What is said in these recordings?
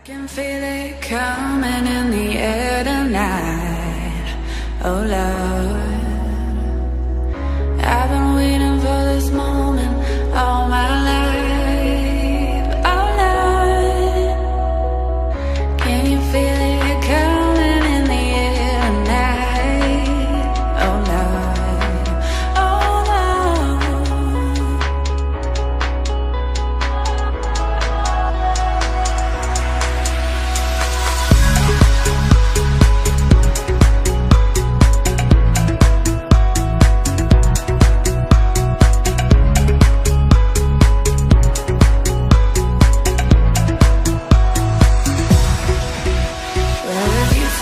Can feel it coming in the air tonight. Oh Lord, I've been waiting for this moment all my life. Oh Lord, can you feel it coming in the air tonight? Oh Lord, oh Lord.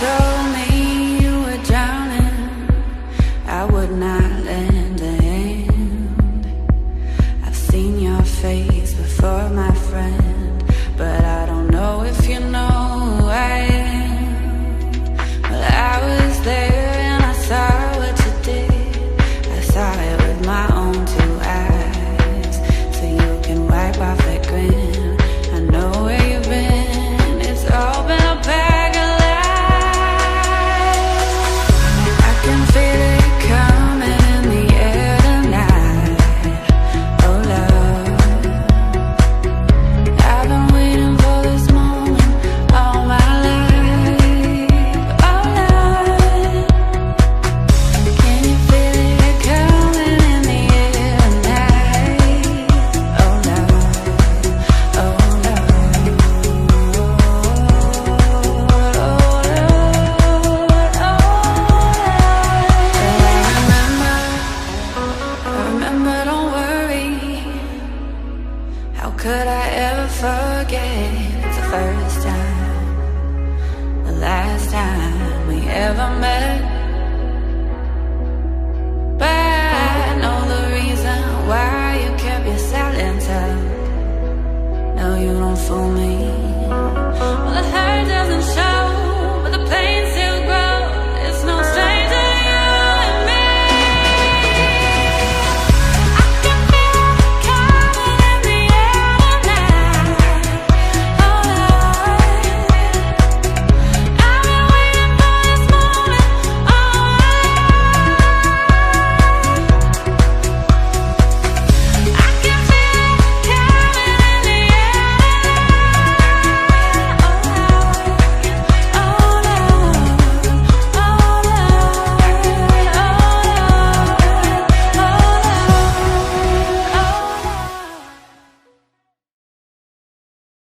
Told me you were drowning, I would not lend a hand. I've seen your face before, my friend, but I don't know if you know who I am. Well, I was there and I saw what you did. I saw it with my own two eyes, so you can wipe off that grin. I know where you've been, it's all been a bag of could I ever forget? It's the first time, the last time we ever met. But I know the reason why you kept your silence up. No, you don't fool me. Well, the hurt doesn't show.